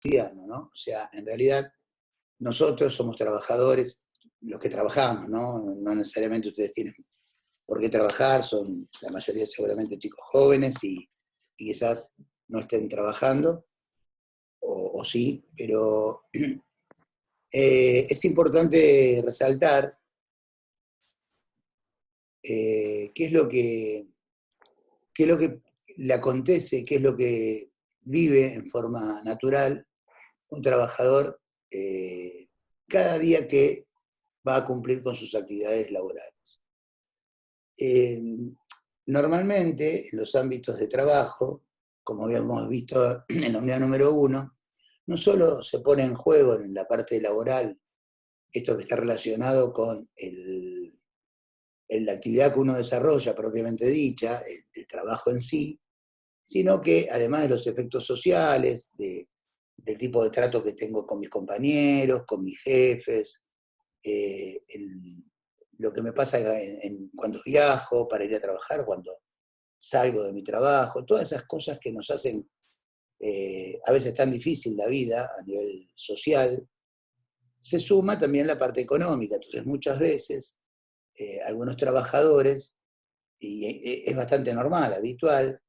cotidiano, ¿no? O sea, en realidad nosotros somos trabajadores, los que trabajamos, ¿no? No necesariamente ustedes tienen por qué trabajar, son la mayoría seguramente chicos jóvenes y quizás no estén trabajando, o sí, pero es importante resaltar qué es lo que le acontece, qué es lo que vive en forma natural un trabajador cada día que va a cumplir con sus actividades laborales. Eh, Normalmente, en los ámbitos de trabajo, como habíamos visto en la unidad número 1, no solo se pone en juego en la parte laboral esto que está relacionado con la actividad que uno desarrolla propiamente dicha, el trabajo en sí, sino que además de los efectos sociales, del tipo de trato que tengo con mis compañeros, con mis jefes, eh, el- lo que me pasa cuando viajo para ir a trabajar, cuando salgo de mi trabajo, todas esas cosas que nos hacen a veces tan difícil la vida a nivel social, se suma también la parte económica. Entonces muchas veces algunos trabajadores, y es bastante normal, habitual,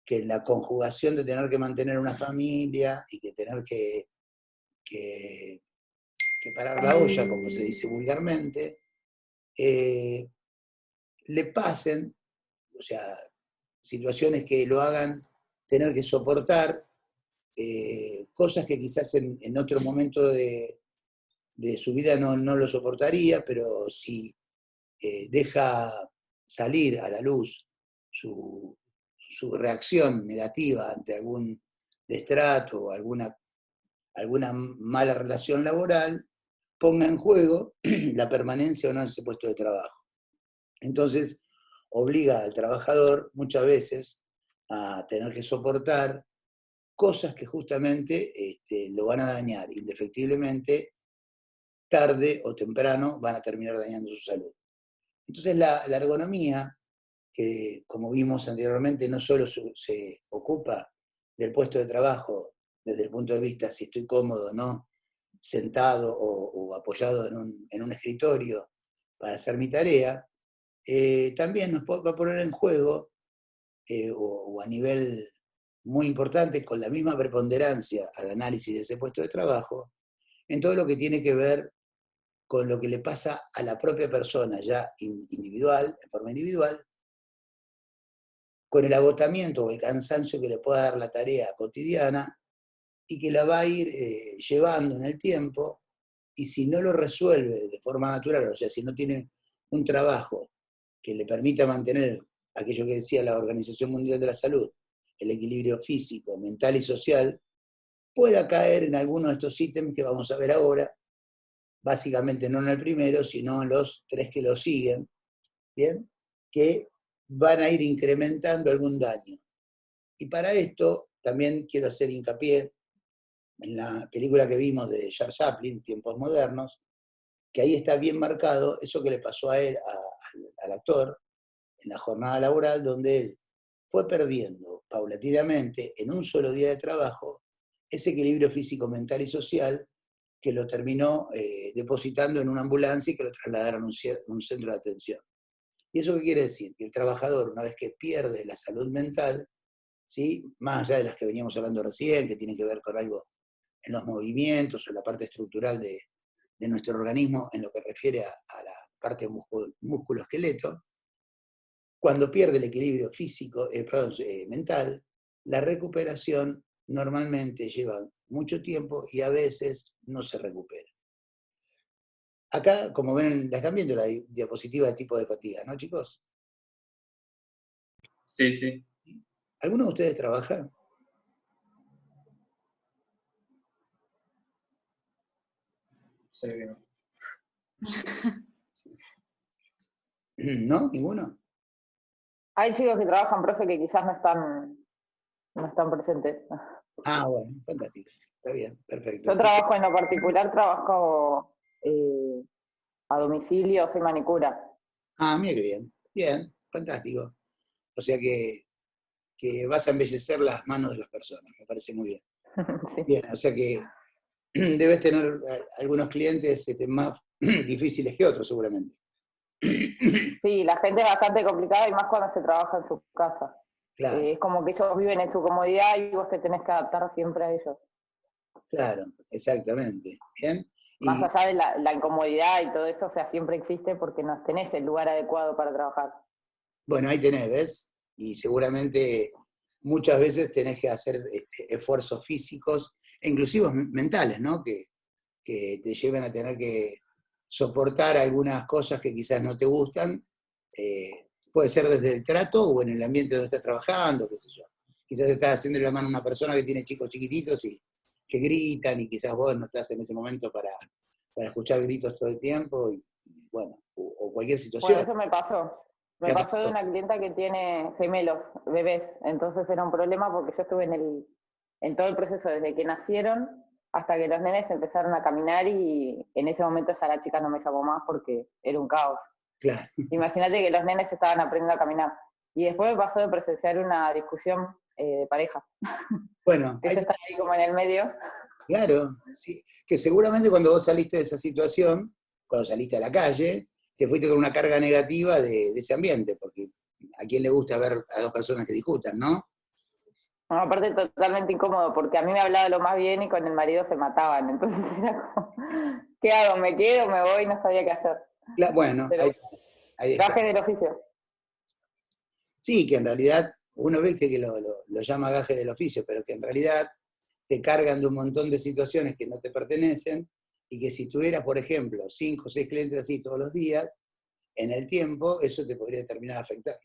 que en la conjugación de tener que mantener una familia y que tener que, que parar la olla, como se dice vulgarmente, eh, le pasen, o sea, situaciones que lo hagan tener que soportar cosas que quizás en otro momento de su vida no lo soportaría, pero si deja salir a la luz su reacción negativa ante algún destrato o alguna mala relación laboral, ponga en juego la permanencia o no en ese puesto de trabajo. Entonces, obliga al trabajador muchas veces a tener que soportar cosas que justamente lo van a dañar indefectiblemente, tarde o temprano van a terminar dañando su salud. Entonces la ergonomía, que como vimos anteriormente, no solo se ocupa del puesto de trabajo desde el punto de vista si estoy cómodo o no, sentado o apoyado en un escritorio para hacer mi tarea, también nos va a poner en juego, o a nivel muy importante, con la misma preponderancia al análisis de ese puesto de trabajo, en todo lo que tiene que ver con lo que le pasa a la propia persona ya individual, en forma individual, con el agotamiento o el cansancio que le pueda dar la tarea cotidiana y que la va a ir llevando en el tiempo, y si no lo resuelve de forma natural, o sea, si no tiene un trabajo que le permita mantener aquello que decía la Organización Mundial de la Salud, el equilibrio físico, mental y social, pueda caer en alguno de estos ítems que vamos a ver ahora, básicamente no en el primero, sino en los 3 que lo siguen, ¿bien? Que van a ir incrementando algún daño. Y para esto también quiero hacer hincapié en la película que vimos de Charles Chaplin, Tiempos Modernos, que ahí está bien marcado eso que le pasó a él, al actor, en la jornada laboral, donde él fue perdiendo paulatinamente en un solo día de trabajo ese equilibrio físico, mental y social que lo terminó depositando en una ambulancia y que lo trasladaron a un centro de atención. ¿Y eso qué quiere decir? Que el trabajador, una vez que pierde la salud mental, ¿sí? Más allá de las que veníamos hablando recién, que tienen que ver con algo en los movimientos o en la parte estructural de nuestro organismo en lo que refiere a la parte músculo-esqueleto, cuando pierde el equilibrio físico, mental, la recuperación normalmente lleva mucho tiempo y a veces no se recupera. Acá, como ven, la están viendo la diapositiva de tipo de fatiga, ¿no, chicos? Sí, sí. ¿Alguno de ustedes trabaja? Sí, no. ¿No? ¿Ninguno? Hay chicos que trabajan, profe, que quizás no están presentes. Ah, bueno, fantástico. Está bien, perfecto. Yo trabajo en lo particular, trabajo a domicilio, soy manicura. Ah, mira qué bien. Bien, fantástico. O sea que vas a embellecer las manos de las personas, me parece muy bien. Sí. Bien, o sea que debes tener algunos clientes más difíciles que otros, seguramente. Sí, la gente es bastante complicada y más cuando se trabaja en su casa. Claro, Es como que ellos viven en su comodidad y vos te tenés que adaptar siempre a ellos. claro, exactamente. Bien. Más Y allá de la incomodidad y todo eso, o sea, siempre existe porque no tenés el lugar adecuado para trabajar. bueno, ahí tenés, ¿ves? Y seguramente muchas veces tenés que hacer esfuerzos físicos e inclusive mentales, ¿no? Que te lleven a tener que soportar algunas cosas que quizás no te gustan. Puede ser desde el trato o en el ambiente donde estás trabajando, qué sé yo. Quizás estás haciendo la mano a una persona que tiene chicos chiquititos y que gritan y quizás vos no estás en ese momento para escuchar gritos todo el tiempo y bueno, o cualquier Bueno, situación. eso me pasó. ¿Te Me ha pasó de pasado? una clienta que tiene gemelos, bebés. Entonces era un problema porque yo estuve en todo el proceso desde que nacieron hasta que los nenes empezaron a caminar y en ese momento ya la chica no me llamó más porque era un caos. Claro. Imagínate que los nenes estaban aprendiendo a caminar. Y después me pasó de presenciar una discusión de pareja, Bueno, que yo estaba ahí como en el medio. claro, sí, que seguramente cuando vos saliste de esa situación, cuando saliste a la calle, te fuiste con una carga negativa de ese ambiente, porque a quién le gusta ver a dos personas que discutan, ¿no? No, aparte totalmente incómodo, porque a mí me hablaba lo más bien y con el marido se mataban. Entonces era como, ¿qué hago? ¿Me quedo? ¿Me voy? No sabía qué hacer. Bueno, Pero ahí está. gajes del oficio. Sí, que en realidad, uno viste que lo llama gaje del oficio, pero que en realidad te cargan de un montón de situaciones que no te pertenecen y que si tuvieras, por ejemplo, 5 o 6 clientes así todos los días, en el tiempo, eso te podría terminar afectando.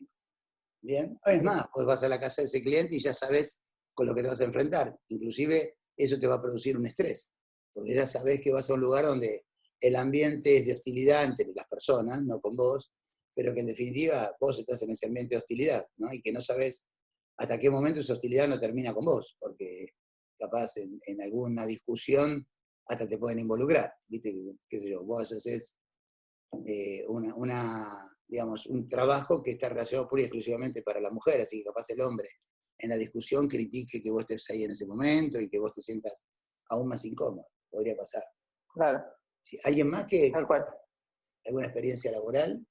Bien, es Sí, más, pues vas a la casa de ese cliente y ya sabes con lo que te vas a enfrentar. Inclusive eso te va a producir un estrés, porque ya sabes que vas a un lugar donde el ambiente es de hostilidad entre las personas, no con vos, pero que en definitiva vos estás en ese ambiente de hostilidad, ¿no? Y que no sabes hasta qué momento esa hostilidad no termina con vos, porque capaz en alguna discusión hasta te pueden involucrar, ¿viste? ¿Qué sé yo? Vos haces digamos, un trabajo que está relacionado pura y exclusivamente para la mujer, así que capaz el hombre en la discusión critique que vos estés ahí en ese momento y que vos te sientas aún más incómodo. Podría pasar. claro, Sí. ¿Alguien más que tal cual. tenga alguna experiencia laboral?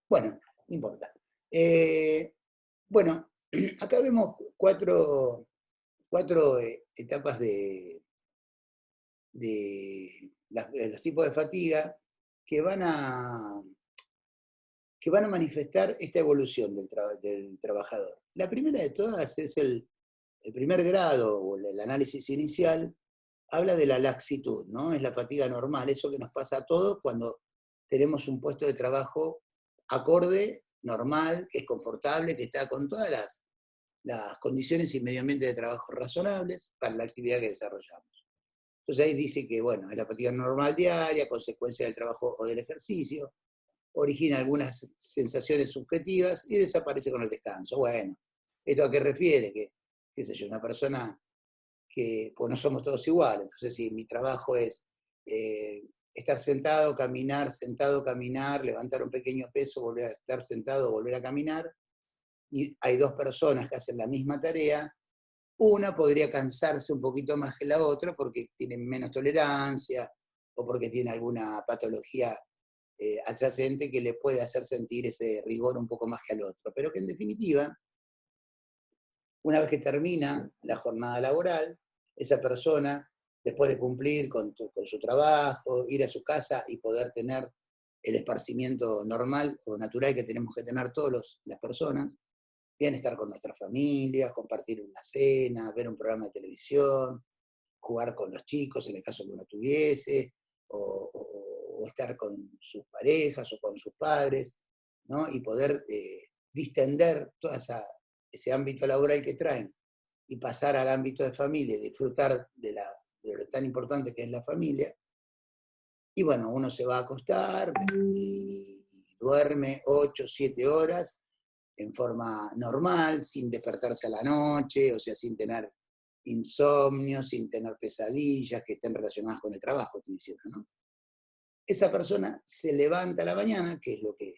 Bueno, no importa. Bueno, acá vemos cuatro etapas de los tipos de fatiga que van a manifestar esta evolución del trabajador. La primera de todas es el primer grado o el análisis inicial, habla de la laxitud, ¿no? Es la fatiga normal, eso que nos pasa a todos cuando tenemos un puesto de trabajo acorde, normal, que es confortable, que está con todas las condiciones y medio ambiente de trabajo razonables para la actividad que desarrollamos. Entonces ahí dice que, bueno, es la fatiga normal diaria, consecuencia del trabajo o del ejercicio, origina algunas sensaciones subjetivas y desaparece con el descanso. Bueno, ¿esto a qué refiere? Que, qué sé yo, una persona que, pues no somos todos iguales, entonces si mi trabajo es estar sentado, caminar, levantar un pequeño peso, volver a estar sentado, volver a caminar, y hay dos personas que hacen la misma tarea, una podría cansarse un poquito más que la otra porque tiene menos tolerancia o porque tiene alguna patología adyacente que le puede hacer sentir ese rigor un poco más que al otro. Pero que en definitiva, una vez que termina la jornada laboral, esa persona, después de cumplir con su trabajo, ir a su casa y poder tener el esparcimiento normal o natural que tenemos que tener todas las personas, bien estar con nuestra familia, compartir una cena, ver un programa de televisión, jugar con los chicos en el caso que uno tuviese, o estar con sus parejas o con sus padres, ¿no? Y poder distender todo ese ámbito laboral que traen y pasar al ámbito de familia y disfrutar de lo tan importante que es la familia. Y bueno, uno se va a acostar y duerme 8, 7 horas en forma normal, sin despertarse a la noche, o sea, sin tener insomnio, sin tener pesadillas que estén relacionadas con el trabajo, estoy diciendo, ¿no? Esa persona se levanta a la mañana, que es lo que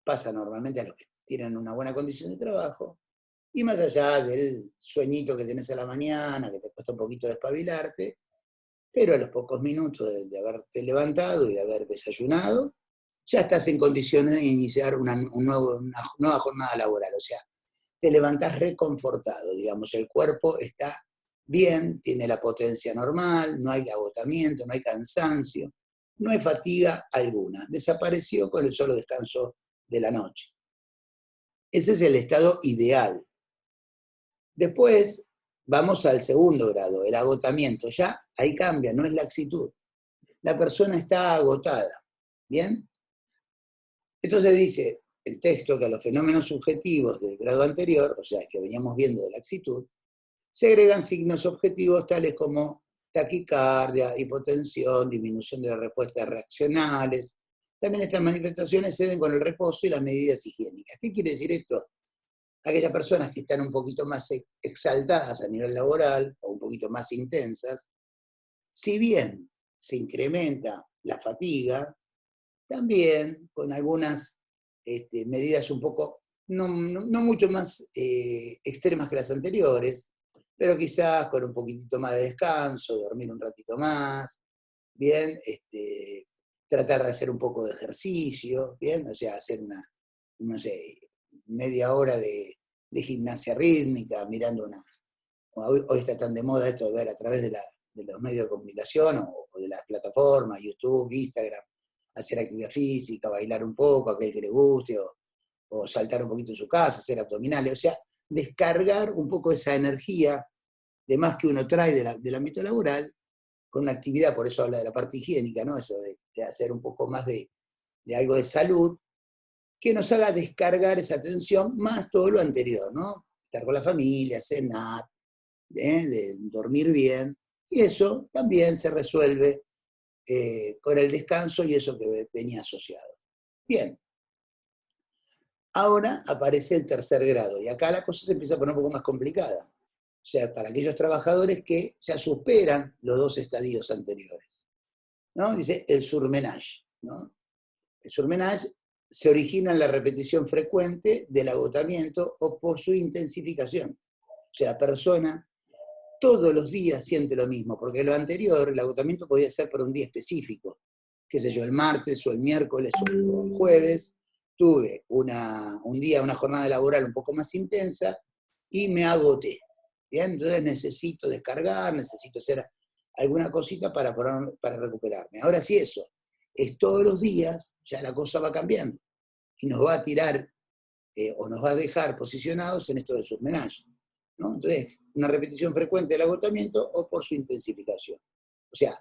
pasa normalmente a los que tienen una buena condición de trabajo, Y más allá del sueñito que tenés a la mañana, que te cuesta un poquito despabilarte, pero a los pocos minutos de haberte levantado y de haber desayunado, ya estás en condiciones de iniciar una nueva jornada laboral. O sea, te levantás reconfortado, digamos, el cuerpo está bien, tiene la potencia normal, no hay agotamiento, no hay cansancio, no hay fatiga alguna. Desapareció con el solo descanso de la noche. Ese es el estado ideal. Después vamos al segundo grado, el agotamiento. Ya ahí cambia, no es laxitud. La persona está agotada. ¿Bien? Entonces dice el texto que a los fenómenos subjetivos del grado anterior, o sea, que veníamos viendo de laxitud, se agregan signos objetivos tales como taquicardia, hipotensión, disminución de las respuestas reaccionales. También estas manifestaciones ceden con el reposo y las medidas higiénicas. ¿Qué quiere decir esto? Aquellas personas que están un poquito más exaltadas a nivel laboral o un poquito más intensas, si bien se incrementa la fatiga, también con algunas medidas un poco, no mucho más extremas que las anteriores, pero quizás con un poquitito más de descanso, dormir un ratito más, bien, tratar de hacer un poco de ejercicio, bien, o sea, hacer no sé, media hora de gimnasia rítmica, mirando hoy está tan de moda esto de ver a través de los medios de comunicación o de las plataformas, YouTube, Instagram, hacer actividad física, bailar un poco, aquel que le guste, o saltar un poquito en su casa, hacer abdominales, o sea, descargar un poco esa energía de más que uno trae del ámbito laboral con una actividad, por eso habla de la parte higiénica, ¿no? Eso de hacer un poco más de algo de salud, que nos haga descargar esa tensión más todo lo anterior, ¿no? Estar con la familia, cenar, de dormir bien, y eso también se resuelve con el descanso y eso que venía asociado. Bien, ahora aparece el tercer grado, y acá la cosa se empieza a poner un poco más complicada. O sea, para aquellos trabajadores que ya superan los dos estadios anteriores, ¿no? Dice el surmenage, ¿no? El surmenage se origina en la repetición frecuente del agotamiento o por su intensificación. O sea, la persona todos los días siente lo mismo, porque lo anterior, el agotamiento podía ser por un día específico, qué sé yo, el martes o el miércoles o el jueves, tuve un día, una jornada laboral un poco más intensa y me agoté. ¿Bien? Entonces necesito descargar, necesito hacer alguna cosita para recuperarme. Ahora sí, eso es todos los días, ya la cosa va cambiando y nos va a tirar o nos va a dejar posicionados en esto del surmenage, ¿no? Entonces, una repetición frecuente del agotamiento o por su intensificación. O sea,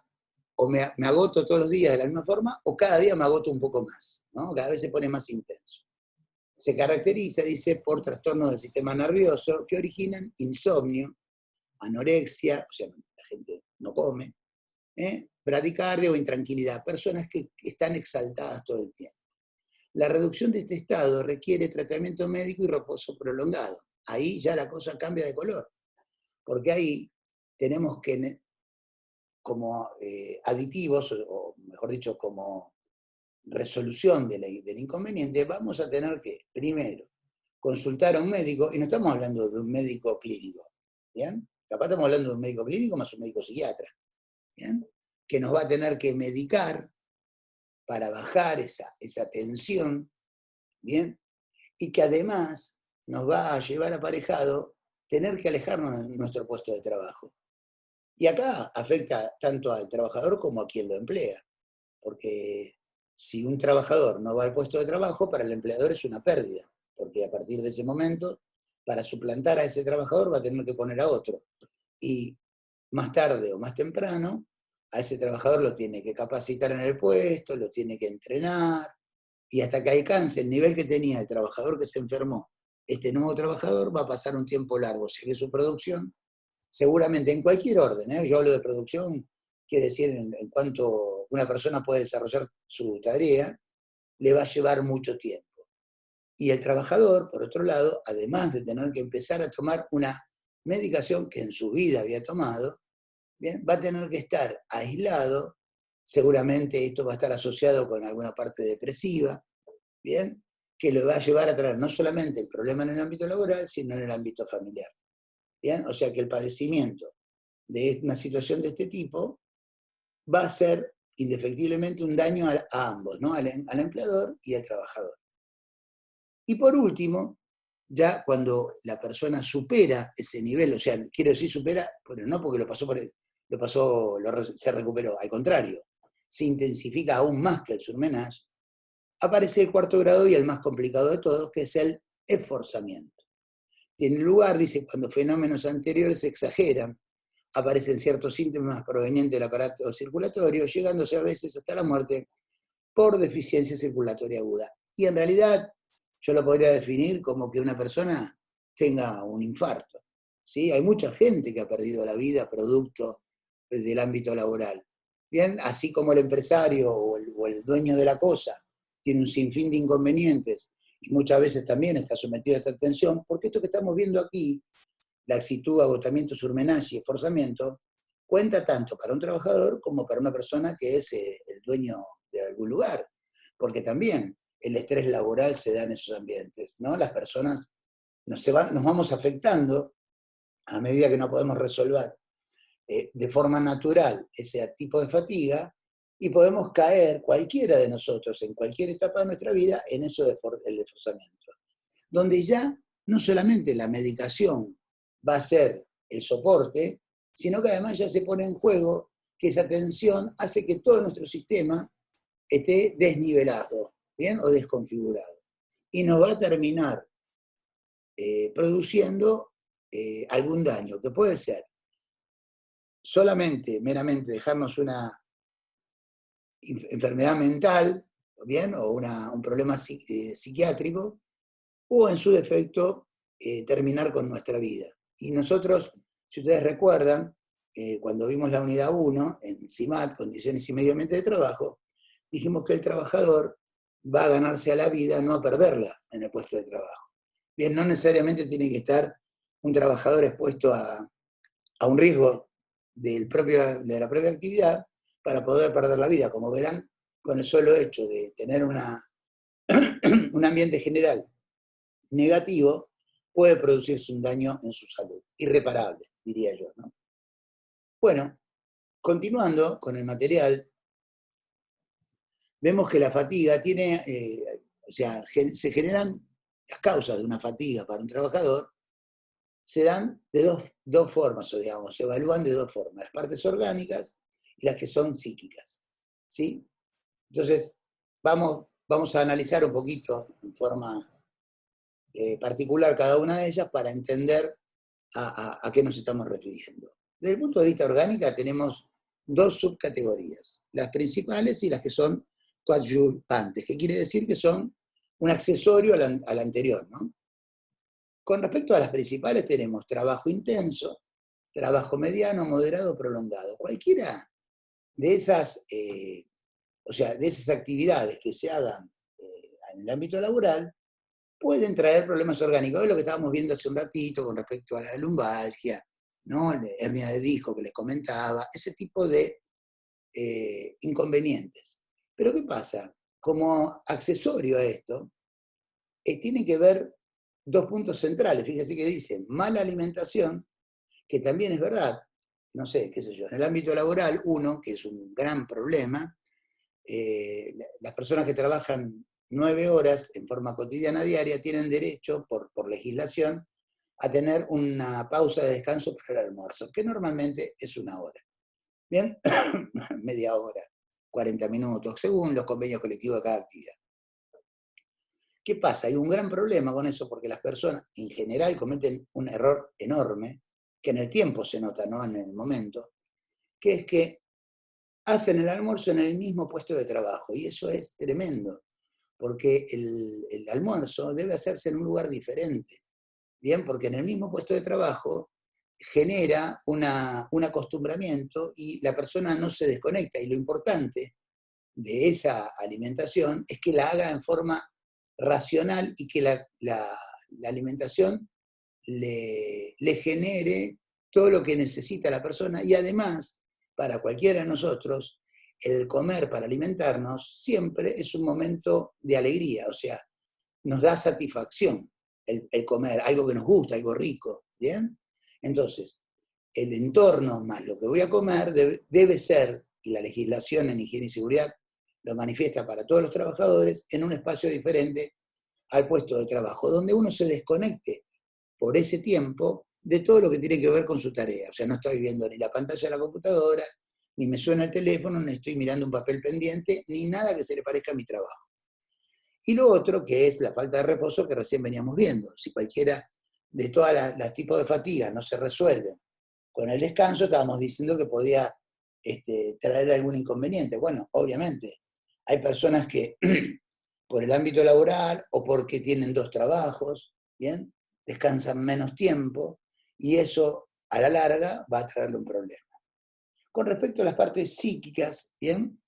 o me agoto todos los días de la misma forma, o cada día me agoto un poco más, ¿no? Cada vez se pone más intenso. Se caracteriza, dice, por trastornos del sistema nervioso que originan insomnio, anorexia, o sea, la gente no come, bradicardia o intranquilidad, personas que están exaltadas todo el tiempo. La reducción de este estado requiere tratamiento médico y reposo prolongado. Ahí ya la cosa cambia de color, porque ahí tenemos que, como aditivos, o mejor dicho, como resolución del inconveniente, vamos a tener que, primero, consultar a un médico, y no estamos hablando de un médico clínico, ¿bien? Capaz estamos hablando de un médico clínico más un médico psiquiatra, ¿bien? Que nos va a tener que medicar para bajar esa tensión, ¿bien? Y que además nos va a llevar aparejado tener que alejarnos de nuestro puesto de trabajo. Y acá afecta tanto al trabajador como a quien lo emplea, porque si un trabajador no va al puesto de trabajo, para el empleador es una pérdida, porque a partir de ese momento, para suplantar a ese trabajador va a tener que poner a otro. Y más tarde o más temprano, a ese trabajador lo tiene que capacitar en el puesto, lo tiene que entrenar, y hasta que alcance el nivel que tenía el trabajador que se enfermó, este nuevo trabajador va a pasar un tiempo largo, o sea que su producción, seguramente en cualquier orden, yo hablo de producción, quiere decir en cuanto una persona puede desarrollar su tarea, le va a llevar mucho tiempo. Y el trabajador, por otro lado, además de tener que empezar a tomar una medicación que en su vida había tomado, ¿bien? Va a tener que estar aislado, seguramente esto va a estar asociado con alguna parte depresiva, ¿bien? que lo va a llevar a traer no solamente el problema en el ámbito laboral, sino en el ámbito familiar. ¿Bien? O sea que el padecimiento de una situación de este tipo va a ser indefectiblemente un daño a ambos, ¿no? Al empleador y al trabajador. Y por último, ya cuando la persona supera ese nivel, o sea, quiero decir supera, pero no porque se recuperó, al contrario, se intensifica aún más que el surmenage, aparece el cuarto grado y el más complicado de todos, que es el esforzamiento. Tiene lugar, dice, cuando fenómenos anteriores se exageran, aparecen ciertos síntomas provenientes del aparato circulatorio, llegándose a veces hasta la muerte por deficiencia circulatoria aguda. Y en realidad yo lo podría definir como que una persona tenga un infarto. ¿Sí? Hay mucha gente que ha perdido la vida producto del ámbito laboral. Bien, así como el empresario o el dueño de la cosa tiene un sinfín de inconvenientes y muchas veces también está sometido a esta tensión, porque esto que estamos viendo aquí, laxitud, agotamiento, surmenage y esforzamiento, cuenta tanto para un trabajador como para una persona que es el dueño de algún lugar, porque también el estrés laboral se da en esos ambientes, ¿no? Las personas nos vamos afectando a medida que no podemos resolver de forma natural ese tipo de fatiga, y podemos caer cualquiera de nosotros en cualquier etapa de nuestra vida en eso del esforzamiento, donde ya no solamente la medicación va a ser el soporte, sino que además ya se pone en juego que esa tensión hace que todo nuestro sistema esté desnivelado, ¿bien? O desconfigurado. Y nos va a terminar produciendo algún daño, que puede ser solamente, meramente dejarnos una enfermedad mental, ¿bien? O un problema psiquiátrico, o en su defecto terminar con nuestra vida. Y nosotros, si ustedes recuerdan, cuando vimos la unidad 1 en CIMAT, Condiciones y Medio Ambiente de Trabajo, dijimos que el trabajador va a ganarse a la vida, no a perderla en el puesto de trabajo. Bien, no necesariamente tiene que estar un trabajador expuesto a un riesgo de la propia actividad para poder perder la vida. Como verán, con el solo hecho de tener un ambiente general negativo, puede producirse un daño en su salud, irreparable, diría yo, ¿no? Bueno, continuando con el material, vemos que la fatiga tiene, o sea, se generan las causas de una fatiga para un trabajador, se dan de dos formas, o digamos, se evalúan de dos formas, las partes orgánicas y las que son psíquicas, ¿sí? Entonces, vamos a analizar un poquito en forma particular cada una de ellas para entender a qué nos estamos refiriendo. Desde el punto de vista orgánica tenemos dos subcategorías, las principales y las que son coadyuvantes, que quiere decir que son un accesorio al anterior, ¿no? Con respecto a las principales tenemos trabajo intenso, trabajo mediano, moderado, prolongado. Cualquiera de esas, o sea, de esas actividades que se hagan en el ámbito laboral pueden traer problemas orgánicos. Es lo que estábamos viendo hace un ratito con respecto a la lumbalgia, ¿no? La hernia de disco que les comentaba, ese tipo de inconvenientes. Pero ¿qué pasa? Como accesorio a esto, tiene que ver dos puntos centrales. Fíjense que dicen mala alimentación, que también es verdad, no sé, qué sé yo, en el ámbito laboral, uno, que es un gran problema, las personas que trabajan 9 horas en forma cotidiana diaria tienen derecho, por legislación, a tener una pausa de descanso para el almuerzo, que normalmente es 1 hora. Bien, media hora, 40 minutos, según los convenios colectivos de cada actividad. ¿Qué pasa? Hay un gran problema con eso porque las personas en general cometen un error enorme, que en el tiempo se nota, no en el momento, que es que hacen el almuerzo en el mismo puesto de trabajo, y eso es tremendo, porque el almuerzo debe hacerse en un lugar diferente, ¿bien? Porque en el mismo puesto de trabajo genera un acostumbramiento y la persona no se desconecta, y lo importante de esa alimentación es que la haga en forma racional y que la alimentación le genere todo lo que necesita la persona, y además, para cualquiera de nosotros, el comer para alimentarnos siempre es un momento de alegría, o sea, nos da satisfacción el comer, algo que nos gusta, algo rico, ¿bien? Entonces, el entorno más lo que voy a comer debe ser, y la legislación en higiene y seguridad lo manifiesta para todos los trabajadores, en un espacio diferente al puesto de trabajo, donde uno se desconecte por ese tiempo de todo lo que tiene que ver con su tarea. O sea, no estoy viendo ni la pantalla de la computadora, ni me suena el teléfono, ni estoy mirando un papel pendiente, ni nada que se le parezca a mi trabajo. Y lo otro, que es la falta de reposo que recién veníamos viendo. Si cualquiera de todos los tipos de fatiga no se resuelven con el descanso, estábamos diciendo que podía traer algún inconveniente. Bueno, obviamente, hay personas que por el ámbito laboral o porque tienen 2 trabajos, ¿bien? Descansan menos tiempo y eso a la larga va a traerle un problema. Con respecto a las partes psíquicas, ¿bien?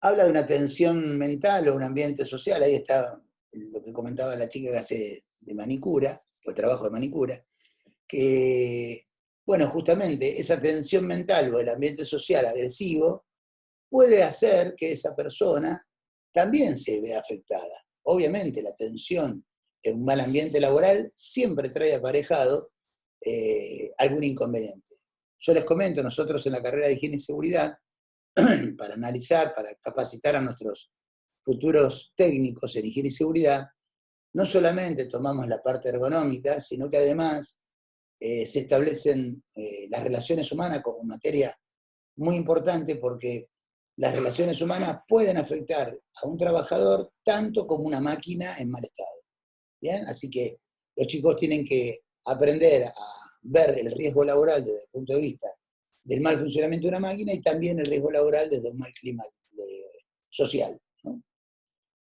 Habla de una tensión mental o un ambiente social, ahí está lo que comentaba la chica que hace de manicura, o el trabajo de manicura, que, bueno, justamente esa tensión mental o el ambiente social agresivo puede hacer que esa persona también se vea afectada. Obviamente la tensión en un mal ambiente laboral siempre trae aparejado algún inconveniente. Yo les comento, nosotros en la carrera de higiene y seguridad, para analizar, para capacitar a nuestros futuros técnicos en higiene y seguridad, no solamente tomamos la parte ergonómica, sino que además se establecen las relaciones humanas como materia muy importante porque las relaciones humanas pueden afectar a un trabajador tanto como una máquina en mal estado. ¿Bien? Así que los chicos tienen que aprender a ver el riesgo laboral desde el punto de vista del mal funcionamiento de una máquina y también el riesgo laboral desde un mal clima social, ¿no?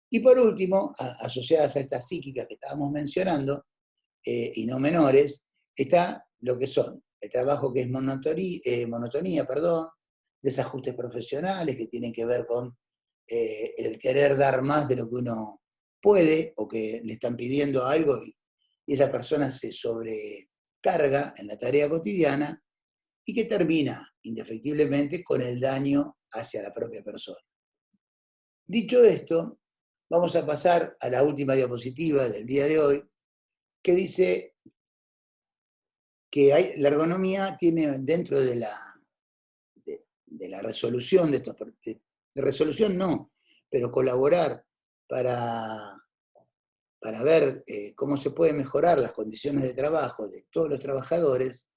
Y por último, asociadas a estas psíquicas que estábamos mencionando, y no menores, está lo que son el trabajo que es monotonía, desajustes profesionales que tienen que ver con el querer dar más de lo que uno puede o que le están pidiendo algo y esa persona se sobrecarga en la tarea cotidiana y que termina indefectiblemente con el daño hacia la propia persona. Dicho esto, vamos a pasar a la última diapositiva del día de hoy, que dice que la ergonomía tiene dentro de la resolución de estos, de resolución no, pero colaborar para ver cómo se pueden mejorar las condiciones de trabajo de todos los trabajadores,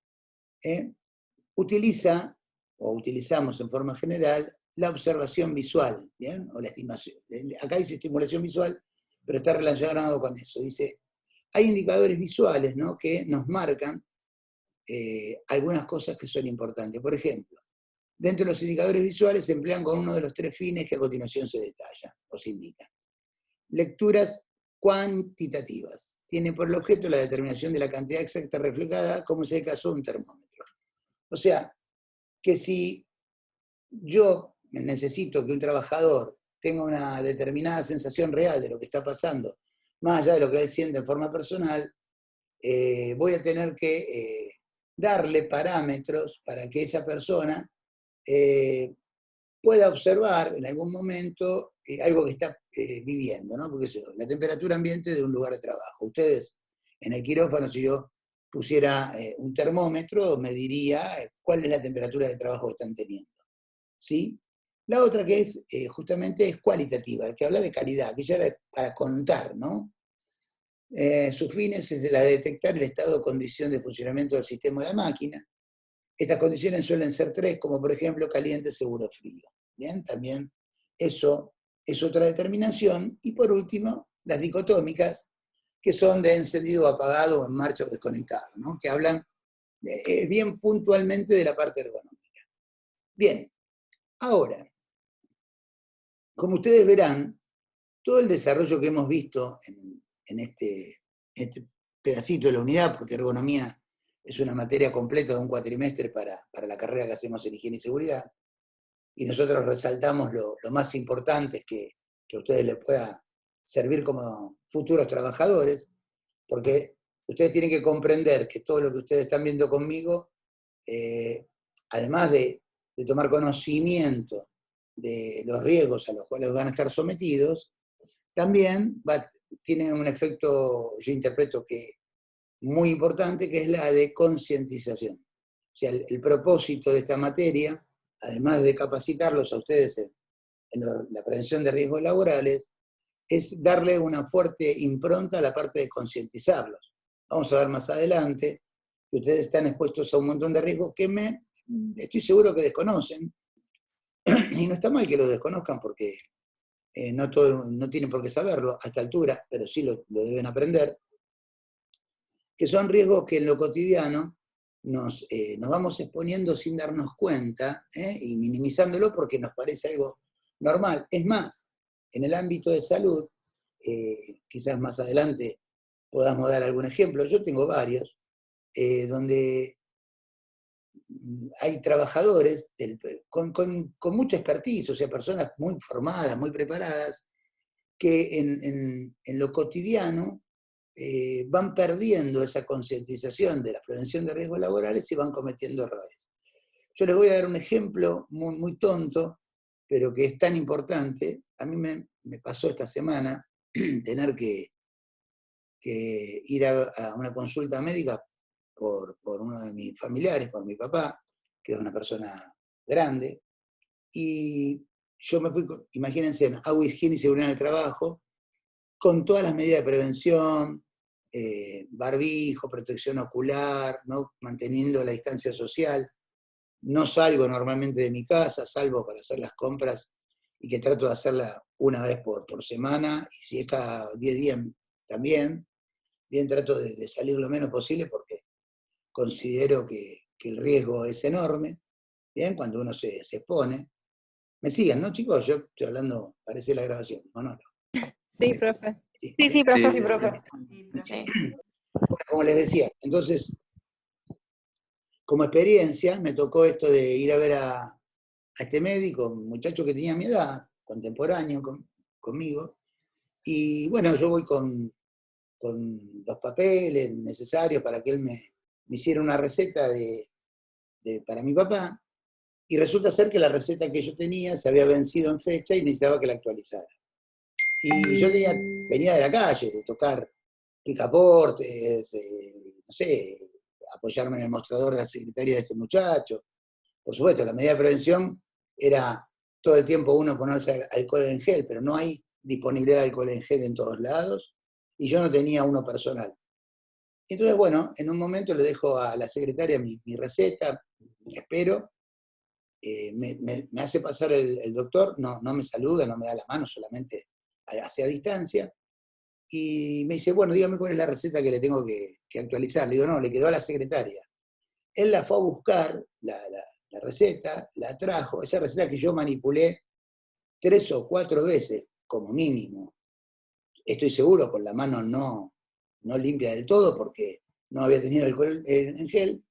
utiliza, o utilizamos en forma general, la observación visual, ¿bien? O la estimación. Acá dice estimulación visual, pero está relacionado con eso. Dice, hay indicadores visuales, ¿no?, que nos marcan algunas cosas que son importantes. Por ejemplo, dentro de los indicadores visuales se emplean con uno de los 3 fines que a continuación se detalla o se indican. Lecturas cuantitativas. Tienen por el objeto la determinación de la cantidad exacta reflejada, como es el caso de un termómetro. O sea, que si yo necesito que un trabajador tenga una determinada sensación real de lo que está pasando, más allá de lo que él siente en forma personal, voy a tener que darle parámetros para que esa persona pueda observar en algún momento algo que está viviendo, ¿no? Porque la temperatura ambiente de un lugar de trabajo. Ustedes en el quirófano, si yo pusiera un termómetro, me diría cuál es la temperatura de trabajo que están teniendo, ¿sí? La otra que es justamente es cualitativa, que habla de calidad, que ya era para contar, ¿no? Sus fines es la de detectar el estado o condición de funcionamiento del sistema de la máquina. Estas condiciones suelen ser 3, como por ejemplo caliente, seguro, frío. Bien, también eso es otra determinación. Y por último, las dicotómicas, que son de encendido o apagado, o en marcha o desconectado, ¿no?, que hablan bien puntualmente de la parte ergonómica. Bien, ahora, como ustedes verán, todo el desarrollo que hemos visto en este pedacito de la unidad, porque ergonomía es una materia completa de un cuatrimestre para la carrera que hacemos en higiene y seguridad, y nosotros resaltamos lo más importante que a ustedes les pueda servir como futuros trabajadores, porque ustedes tienen que comprender que todo lo que ustedes están viendo conmigo, además de tomar conocimiento de los riesgos a los cuales van a estar sometidos, también tiene un efecto, yo interpreto que muy importante, que es la de concientización. O sea, el propósito de esta materia, además de capacitarlos a ustedes en la prevención de riesgos laborales, es darle una fuerte impronta a la parte de concientizarlos. Vamos a ver más adelante que ustedes están expuestos a un montón de riesgos que estoy seguro que desconocen, y no está mal que lo desconozcan porque no tienen por qué saberlo a esta altura, pero sí lo deben aprender, que son riesgos que en lo cotidiano nos vamos exponiendo sin darnos cuenta, y minimizándolo porque nos parece algo normal. Es más, en el ámbito de salud, quizás más adelante podamos dar algún ejemplo, yo tengo varios, donde hay trabajadores con mucha expertise, o sea, personas muy formadas, muy preparadas, que en lo cotidiano van perdiendo esa concientización de la prevención de riesgos laborales y van cometiendo errores. Yo les voy a dar un ejemplo muy, muy tonto, pero que es tan importante. A mí me pasó esta semana tener que ir a una consulta médica por uno de mis familiares, por mi papá, que es una persona grande, y yo me fui, imagínense, hago higiene y seguridad en el trabajo, con todas las medidas de prevención, barbijo, protección ocular, ¿no? Manteniendo la distancia social. No salgo normalmente de mi casa, salvo para hacer las compras, y que trato de hacerla una vez por semana, y si es cada 10 días también. Bien, trato de salir lo menos posible porque considero que el riesgo es enorme, bien, cuando uno se expone. Me sigan, ¿no, chicos? Yo estoy hablando, parece la grabación, ¿o no? Sí, profe. Sí, Sí, profe, sí, profe. profe. Sí. Bueno, como les decía, entonces, como experiencia, me tocó esto de ir a ver a este médico, un muchacho que tenía mi edad, contemporáneo conmigo, y bueno, yo voy con los papeles necesarios para que él me hiciera una receta para mi papá, y resulta ser que la receta que yo tenía se había vencido en fecha y necesitaba que la actualizara. Y yo venía de la calle, de tocar picaportes, no sé, apoyarme en el mostrador de la secretaria de este muchacho. Por supuesto, la medida de prevención era todo el tiempo uno ponerse alcohol en gel, pero no hay disponibilidad de alcohol en gel en todos lados, y yo no tenía uno personal. Entonces, bueno, en un momento le dejo a la secretaria mi receta, espero, me hace pasar el doctor, no me saluda, no me da la mano, solamente hacia distancia, y me dice, bueno, dígame cuál es la receta que le tengo que actualizar. Le digo, no, le quedó a la secretaria. Él la fue a buscar, la receta, la trajo, esa receta que yo manipulé 3 o 4 veces, como mínimo. Estoy seguro, con la mano no limpia del todo, porque no había tenido alcohol en gel,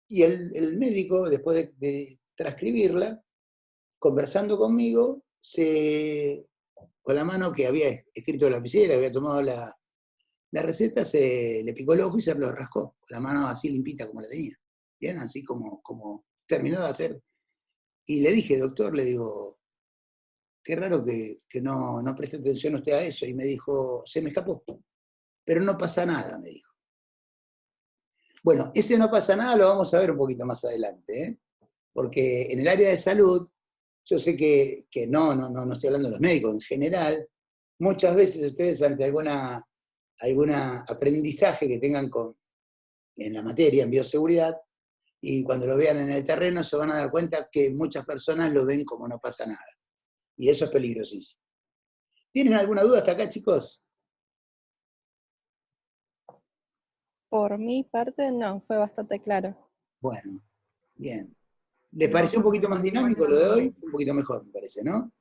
y el médico, después de transcribirla, conversando conmigo, con la mano que había escrito la lapicera, había tomado la receta, se le picó el ojo y se lo rascó, con la mano así limpita como la tenía. Bien, así como terminó de hacer. Y le dije, doctor, le digo, qué raro que no preste atención usted a eso. Y me dijo, se me escapó. Pero no pasa nada, me dijo. Bueno, ese no pasa nada lo vamos a ver un poquito más adelante, ¿eh? Porque en el área de salud, yo sé que no estoy hablando de los médicos, en general, muchas veces ustedes ante alguna aprendizaje que tengan en la materia, en bioseguridad, y cuando lo vean en el terreno se van a dar cuenta que muchas personas lo ven como no pasa nada. Y eso es peligrosísimo. ¿Tienen alguna duda hasta acá, chicos? Por mi parte, no, fue bastante claro. Bueno, bien. ¿Les pareció un poquito más dinámico lo de hoy? Un poquito mejor, me parece, ¿no?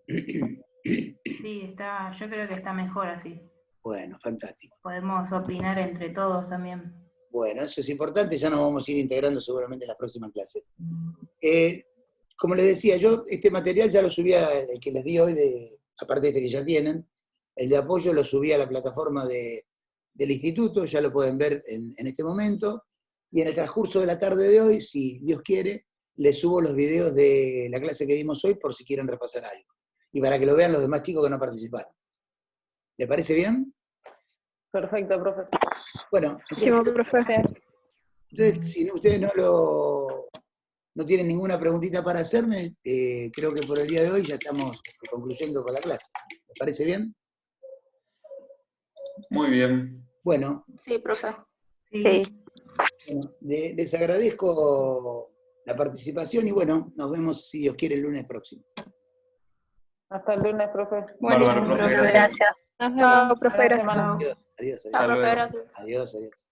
Sí, yo creo que está mejor así. Bueno, fantástico. Podemos opinar entre todos también. Bueno, eso es importante, ya nos vamos a ir integrando seguramente en las próximas clases. Como les decía, yo este material ya lo subí, el que les di hoy, aparte de este que ya tienen, el de apoyo lo subí a la plataforma del instituto, ya lo pueden ver en este momento, y en el transcurso de la tarde de hoy, si Dios quiere, les subo los videos de la clase que dimos hoy por si quieren repasar algo. y para que lo vean los demás chicos que no participaron. ¿Le parece bien? Perfecto, profe. Bueno, Buenísimo, profe. entonces si ustedes no tienen ninguna preguntita para hacerme, creo que por el día de hoy ya estamos concluyendo con la clase. ¿Les parece bien? Muy bien. Bueno, Sí, profe. Sí. bueno, les agradezco la participación y bueno, nos vemos si Dios quiere el lunes próximo. Hasta el lunes, profe. Bárbaro, Buenísimo, profe, profe. gracias. Gracias. Nos Chao, vemos. profe, Buena gracias. semana. Adiós, adiós, Chao, adiós. Hasta profe, luego. gracias. Adiós, adiós.